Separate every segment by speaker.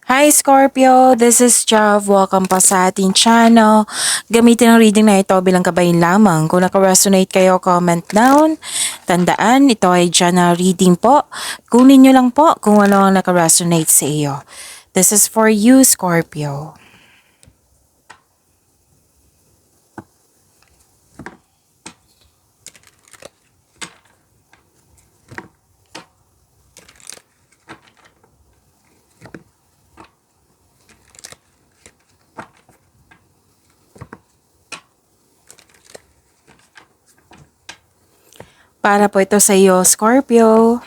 Speaker 1: Hi Scorpio, this is Jav. Welcome pa sa ating channel. Gamitin ang reading na ito bilang kabayin lamang. Kung naka-resonate kayo, comment down. Tandaan, ito ay general reading po. Kunin nyo lang po kung ano ang naka-resonate sa iyo. This is for you, Scorpio. Para po ito sa iyo, Scorpio.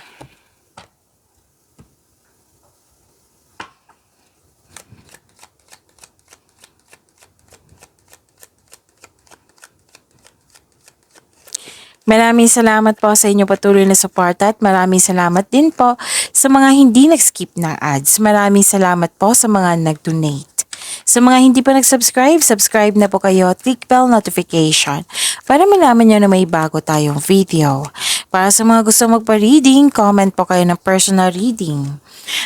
Speaker 1: Maraming salamat po sa inyo patuloy na suporta at maraming salamat din po sa mga hindi nag-skip ng ads. Maraming salamat po sa mga nag-donate. Sa mga hindi pa nag-subscribe, subscribe na po kayo at click bell notification para malaman nyo na may bago tayong video. Para sa mga gusto magpa-reading, comment po kayo ng personal reading.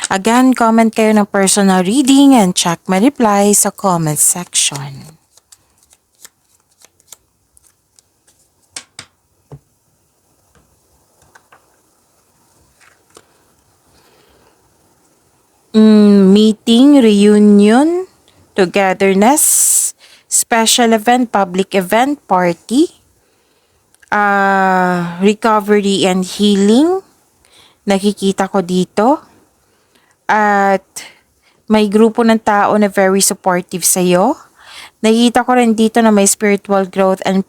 Speaker 1: Again, comment kayo ng personal reading and check my reply sa comment section. Meeting, reunion, togetherness, special event, public event, party, recovery and healing. Nakikita ko dito. At may grupo ng tao na very supportive sa'yo. Nakikita ko rin dito na may spiritual growth and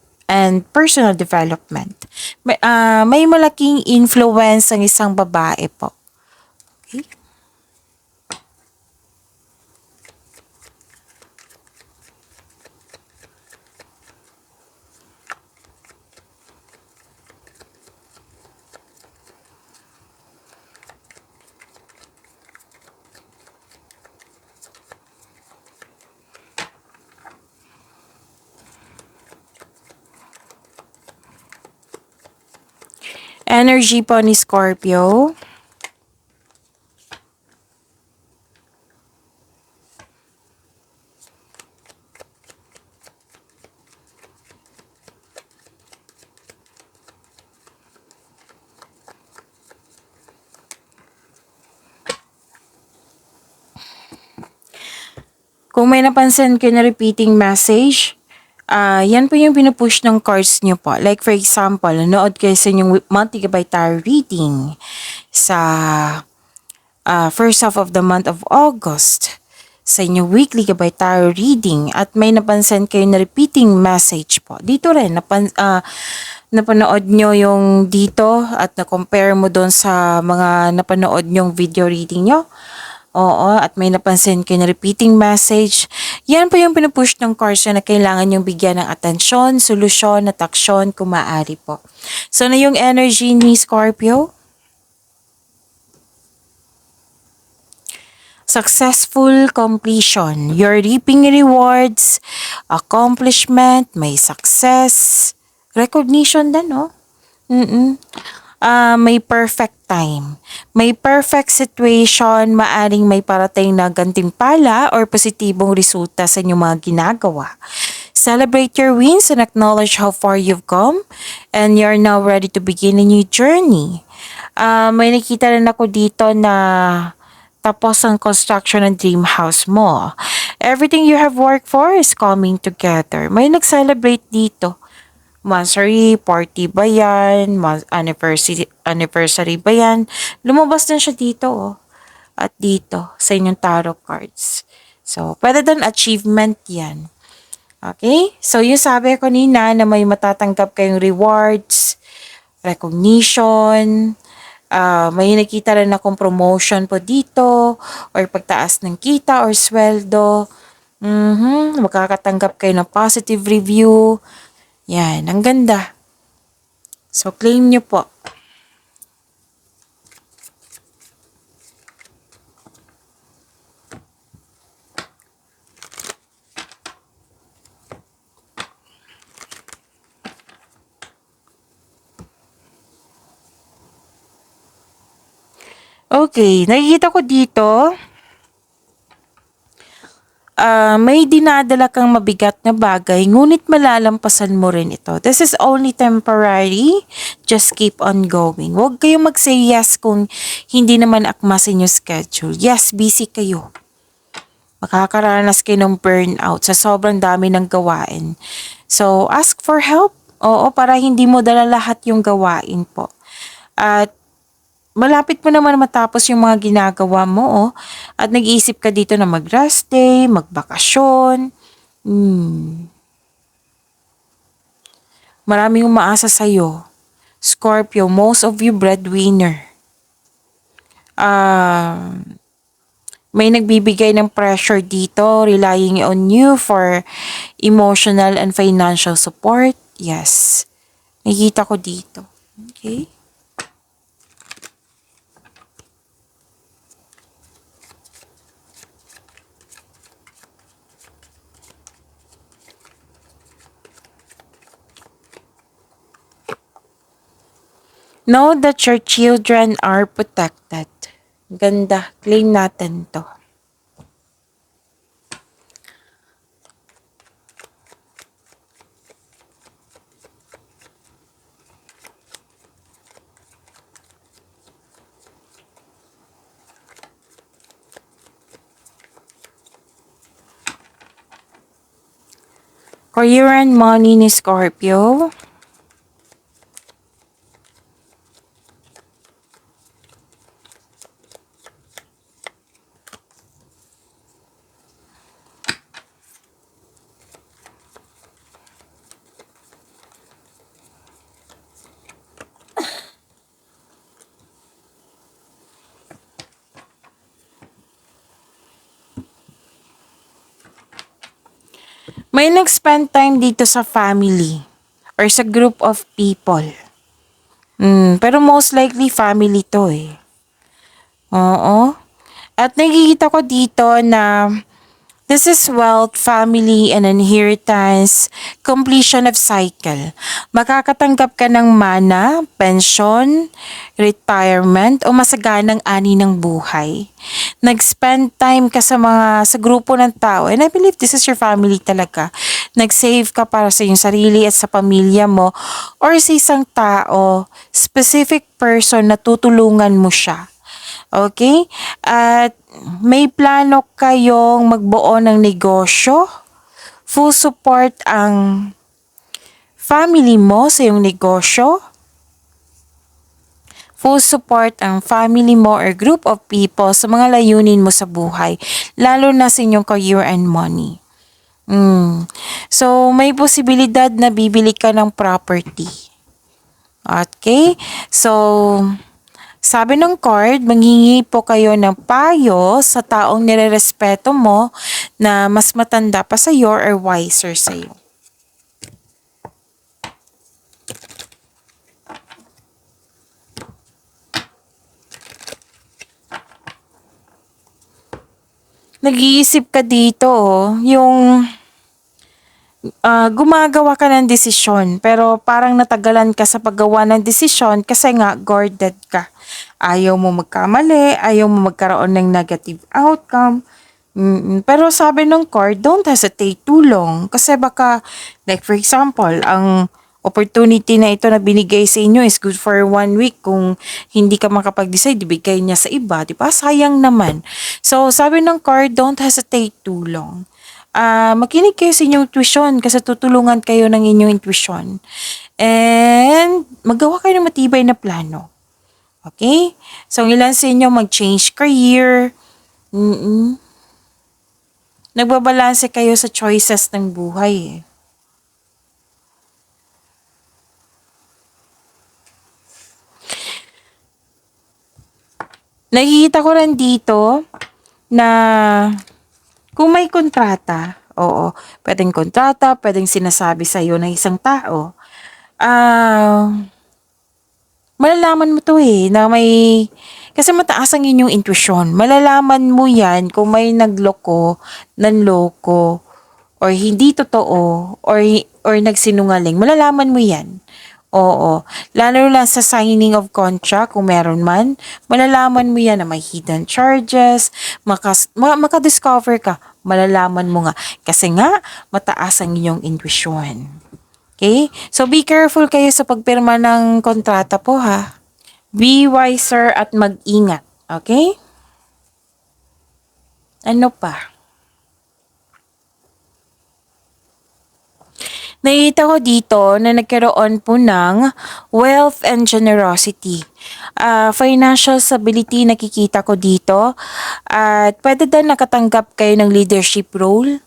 Speaker 1: personal development. May malaking influence ang isang babae po. Okay? Energy po ni Scorpio. Kung may napansin kayo na repeating message, yan po yung pinupush ng cards nyo po. Like for example, nanood kayo sa inyong monthly gabay tarot reading sa first half of the month of August, sa inyong weekly gabay tarot reading, at may napansin kayo na repeating message po. Dito rin, napanood nyo yung dito at na-compare mo doon sa mga napanood nyong video reading nyo. Oo, at may napansin kayo na repeating message. Yan po yung pinupush ng cards na kailangan yung bigyan ng atensyon, solusyon, at aksyon kung maaari po. So na yung energy ni Scorpio. Successful completion. You're reaping rewards, accomplishment, may success, recognition din, no? May perfect time. May perfect situation, maaring may parating na gantimpala or positibong resulta sa inyong mga ginagawa. Celebrate your wins and acknowledge how far you've come and you're now ready to begin a new journey. May nakita rin ako dito na tapos ang construction ng dream house mo. Everything you have worked for is coming together. May nag-celebrate dito. Monthsary, party ba yan? Anniversary ba yan? Lumabas din siya dito, oh. At dito, sa inyong tarot cards. So, pwede din achievement yan. Okay? So, yung sabi ko kanina na may matatanggap kayong rewards, recognition, may nakita rin akong promotion po dito, or pagtaas ng kita or sweldo. Makakatanggap kayo ng positive review. Yan, ang ganda. So, claim nyo po. Okay, nakikita ko dito, May dinadala kang mabigat na bagay, ngunit malalampasan mo rin ito. This is only temporary. Just keep on going. Huwag kayong mag-say yes kung hindi naman akma sa inyong schedule. Yes, busy kayo. Makakaranas kayo ng burnout sa sobrang dami ng gawain. So, ask for help. Oo, para hindi mo dala lahat yung gawain po. At malapit mo naman matapos yung mga ginagawa mo, oh. At nag-iisip ka dito na mag-rest day, magbakasyon. Maraming umaasa sa'yo. Scorpio, most of you breadwinner. May nagbibigay ng pressure dito, relying on you for emotional and financial support. Yes. Nakikita ko dito. Okay? Know that your children are protected. Ganda. Claim natin to. Career and money ni Scorpio. May nag-spend time dito sa family or sa group of people. Pero most likely family to eh. Oo. At nakikita ko dito na this is wealth, family, and inheritance, completion of cycle. Makakatanggap ka ng mana, pension, retirement, o masaganang ani ng buhay. Nag-spend time ka sa grupo ng tao, and I believe this is your family talaga. Nag-save ka para sa iyong sarili at sa pamilya mo, or sa isang tao, specific person na tutulungan mo siya. Okay? At may plano kayong magbuo ng negosyo. Full support ang family mo sa iyong negosyo. Full support ang family mo or group of people sa mga layunin mo sa buhay. Lalo na sa inyong career and money. So, may posibilidad na bibili ka ng property. Okay? So, sabi ng card, manghingi po kayo ng payo sa taong nirerespeto mo na mas matanda pa sa iyo or wiser sa iyo. Nag-iisip ka dito, oh, yung gumagawa ka ng desisyon pero parang natagalan ka sa paggawa ng desisyon kasi nga guarded ka. Ayaw mo magkamali, ayaw mo magkaroon ng negative outcome. Pero sabi ng card, don't hesitate too long. Kasi baka, like for example, ang opportunity na ito na binigay sa inyo is good for 1 week. Kung hindi ka makapag-decide, ibigay niya sa iba. Diba? Sayang naman. So, sabi ng card, don't hesitate too long. Makinig kayo sa inyong intuition kasi tutulungan kayo ng inyong intuition. And magawa kayo ng matibay na plano. Okay? So, ilan sa inyo mag-change career. Nagbabalanse kayo sa choices ng buhay eh. Nakikita ko rin dito na kung may kontrata, oo, pwedeng kontrata, pwedeng sinasabi sa iyo ng isang tao, malalaman mo to eh, na may, kasi mataas ang inyong intuition. Malalaman mo yan kung may nagloko, nanloko, or hindi totoo, or nagsinungaling. Malalaman mo yan. Oo. Lalo lang sa signing of contract, kung meron man, malalaman mo yan na may hidden charges, makadiscover ka, Malalaman mo nga. Kasi nga, mataas ang inyong intuition. Okay? So, be careful kayo sa pagpirma ng kontrata po ha. Be wiser at mag-ingat. Okay? Ano pa? Nakita ko dito na nagkaroon po ng wealth and generosity. Financial stability nakikita ko dito. At pwede din nakatanggap kayo ng leadership role.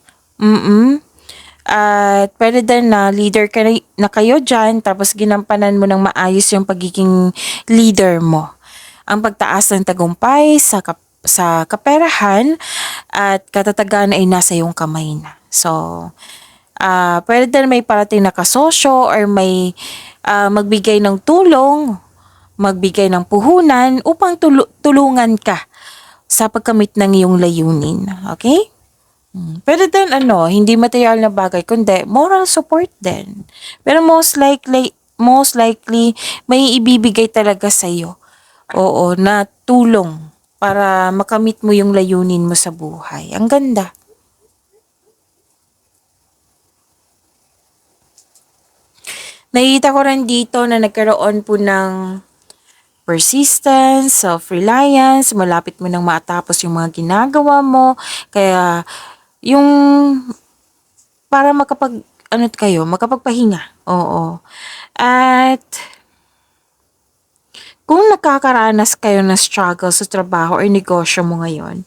Speaker 1: At pwede din na leader na kayo dyan, tapos ginampanan mo ng maayos yung pagiging leader mo. Ang pagtaas ng tagumpay sa kaperahan at katatagan ay nasa iyong kamay na. So, pwede din may parating na kasosyo or may magbigay ng tulong, magbigay ng puhunan upang tulungan ka sa pagkamit ng iyong layunin. Okay? Pwede din hindi material na bagay, kundi moral support din. Pero most likely, may ibibigay talaga sa iyo. Oo, na tulong para makamit mo yung layunin mo sa buhay. Ang ganda. Nakita ko rin dito na nagkaroon po ng persistence, self-reliance, malapit mo nang matapos yung mga ginagawa mo. Kaya, yung para makapagpahinga. Oo. At kung nakakaranas kayo ng struggle sa trabaho or negosyo mo ngayon,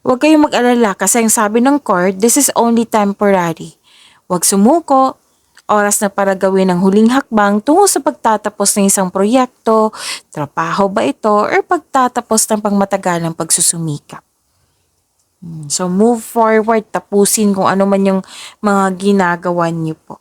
Speaker 1: huwag kayong mag-alala kasi ang sabi ng court, this is only temporary. Huwag sumuko, oras na para gawin ang huling hakbang tungo sa pagtatapos ng isang proyekto, trabaho ba ito, or pagtatapos ng pangmatagalang pagsusumikap. So move forward, tapusin kung ano man yung mga ginagawa niyo po.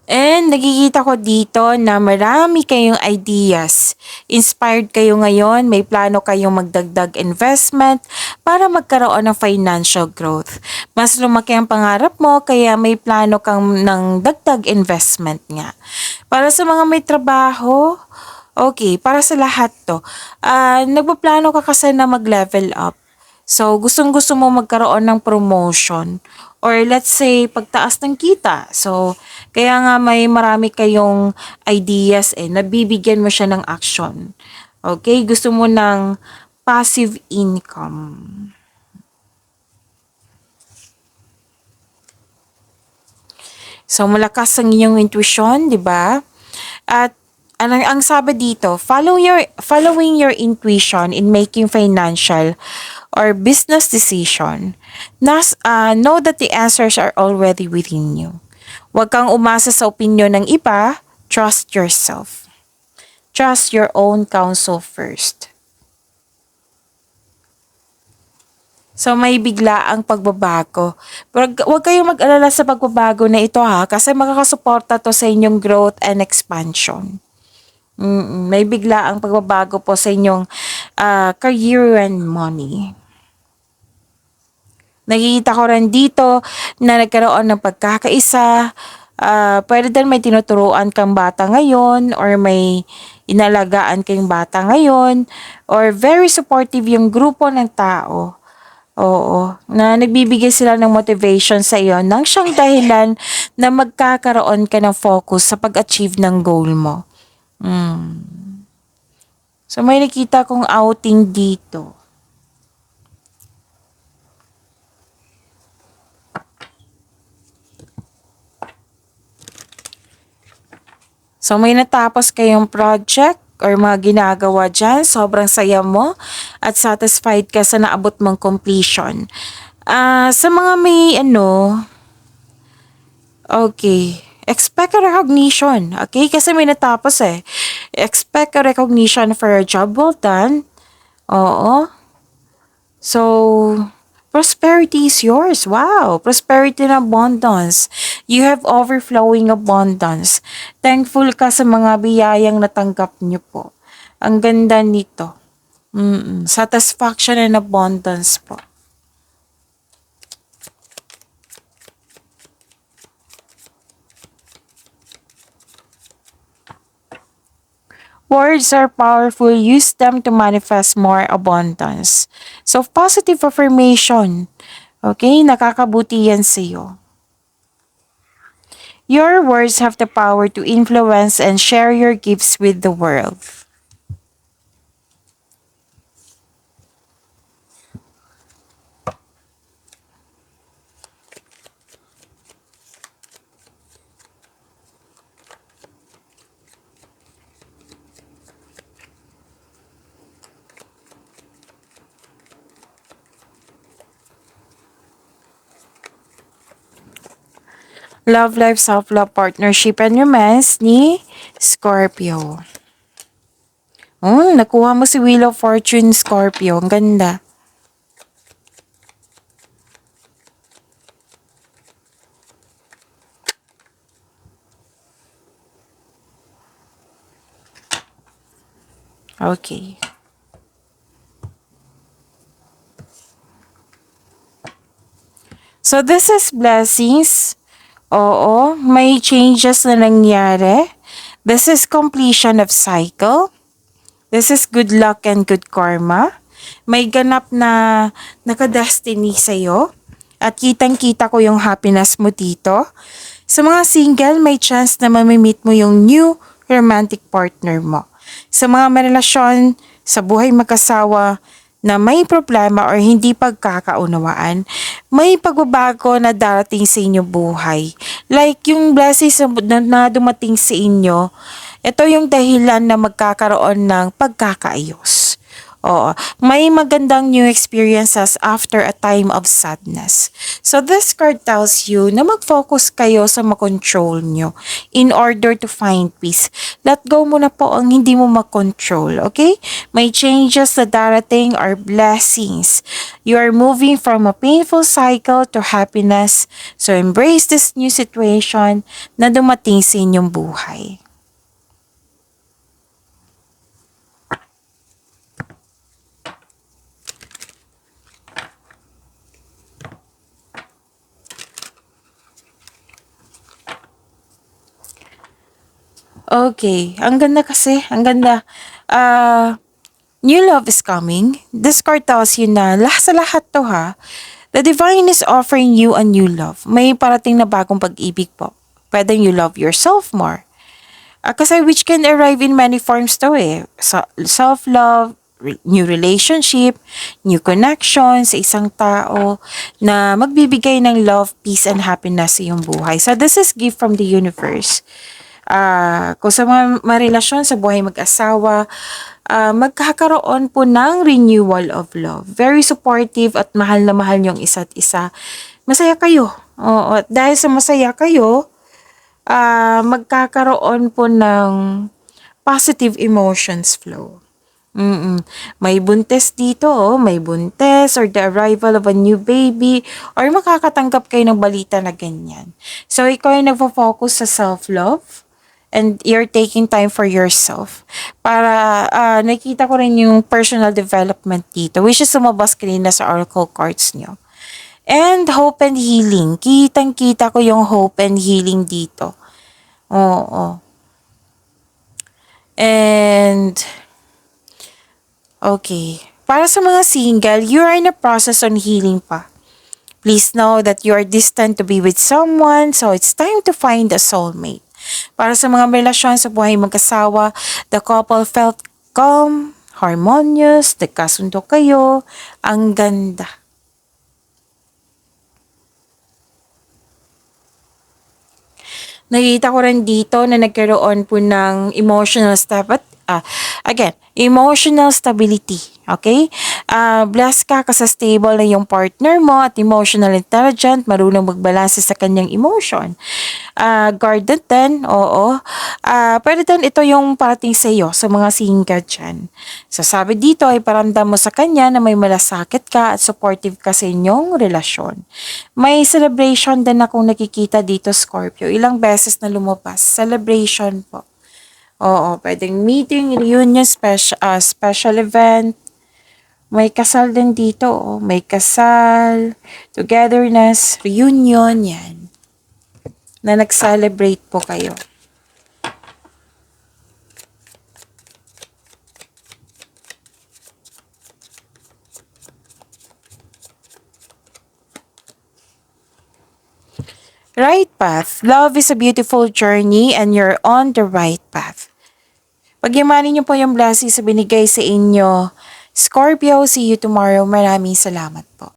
Speaker 1: And nakikita ko dito na marami kayong ideas. Inspired kayo ngayon, may plano kayong magdagdag investment para magkaroon ng financial growth. Mas lumaki ang pangarap mo kaya may plano kang ng dagdag investment nga. Para sa mga may trabaho, okay, para sa lahat to. Nagpaplano ka kasi na mag-level up. So, gustong-gusto mo magkaroon ng promotion or let's say pagtaas ng kita. So, kaya nga may marami kayong ideas nabibigyan mo siya ng action. Okay? Gusto mo ng passive income. So, malakas ang inyong intuition, di ba? At ang sabi dito, following your intuition in making financial or business decision, know that the answers are already within you. Huwag kang umasa sa opinion ng iba, trust yourself. Trust your own counsel first. So may bigla ang pagbabago. Pero huwag kayong mag-alala sa pagbabago na ito kasi makakasuporta to sa inyong growth and expansion. May bigla ang pagbabago po sa inyong career and money. Nakikita ko rin dito na nagkaroon ng pagkakaisa. Pwede din may tinuturuan kang bata ngayon or may inalagaan kang bata ngayon or very supportive yung grupo ng tao. Oo, na nagbibigay sila ng motivation sa iyo nang siyang dahilan na magkakaroon ka ng focus sa pag-achieve ng goal mo. So may nakita kong outing dito. So may natapos kayong project or mga ginagawa dyan, sobrang saya mo at satisfied ka sa naabot mong completion. Sa mga may okay, expect a recognition, okay? Kasi may natapos Expect a recognition for a job well done. Oo. So, prosperity is yours. Wow. Prosperity and abundance. You have overflowing abundance. Thankful ka sa mga biyayang natanggap niyo po. Ang ganda nito. Satisfaction and abundance po. Words are powerful. Use them to manifest more abundance. So, positive affirmation. Okay? Nakakabuti yan sa'yo. Your words have the power to influence and share your gifts with the world. Love life, self-love, partnership, and romance ni Scorpio. Oh, nakuha mo si Wheel of Fortune, Scorpio. Ang ganda. Okay. So, this is blessings. Oo, may changes na nangyari. This is completion of cycle. This is good luck and good karma. May ganap na nakadestiny sa'yo. At kitang-kita ko yung happiness mo dito. Sa mga single, may chance na mamimit mo yung new romantic partner mo. Sa mga may relasyon, sa buhay mag-asawa, na may problema or hindi pagkakaunawaan, may pagbabago na darating sa inyong buhay. Like yung blessings na dumating sa inyo, ito yung dahilan na magkakaroon ng pagkakaayos. Oo, may magandang new experiences after a time of sadness. So this card tells you na mag-focus kayo sa makontrol nyo in order to find peace. Let go mo na po ang hindi mo makontrol, okay? May changes na darating are blessings. You are moving from a painful cycle to happiness. So embrace this new situation na dumating sa inyong buhay. Okay, ang ganda kasi, ang ganda. New love is coming. This card tells you na sa lahat to ha, the divine is offering you a new love. May parating na bagong pag-ibig po. Pwede you love yourself more. Kasi which can arrive in many forms to eh. Self-love, new relationship, new connection sa isang tao na magbibigay ng love, peace, and happiness sa iyong buhay. So this is gift from the universe. Kung sa mga relasyon sa buhay mag-asawa, magkakaroon po ng renewal of love. Very supportive at mahal na mahal yung isa't isa. Masaya kayo. Oo, at dahil sa masaya kayo, magkakaroon po ng positive emotions flow. May buntes dito, may buntes or the arrival of a new baby or makakatanggap kayo ng balita na ganyan. So, ikaw ay nagfo-focus sa self-love and you're taking time for yourself. Para nakita ko rin yung personal development dito, which is sumabas kanina sa oracle cards nyo. And hope and healing. Kitang-kita ko yung hope and healing dito. Oo. And, okay. Para sa mga single, you are in a process on healing pa. Please know that you are destined to be with someone, so it's time to find a soulmate. Para sa mga relasyon sa buhay mag-asawa, the couple felt calm, harmonious, nagkasundo kayo, ang ganda. Nakita ko rin dito na nagkaroon po ng emotional emotional stability. Okay? Blessed ka kasi stable na yung partner mo at emotional intelligent, marunong magbalanse sa kanyang emotion. Guarded din, oo. Pwede din ito yung parating sa iyo, sa mga single dyan. So sabi dito ay paramdam mo sa kanya na may malasakit ka at supportive ka sa inyong relasyon. May celebration din akong nakikita dito, Scorpio. Ilang beses na lumabas. Celebration po. Oo, pwedeng meeting, reunion, special event. May kasal din dito, oh. May kasal, togetherness, reunion, yan. Na nag-celebrate po kayo. right path. Love is a beautiful journey and you're on the right path. Pagyamanin niyo po yung blessings sa binigay sa inyo. Scorpio, see you tomorrow. Maraming salamat po.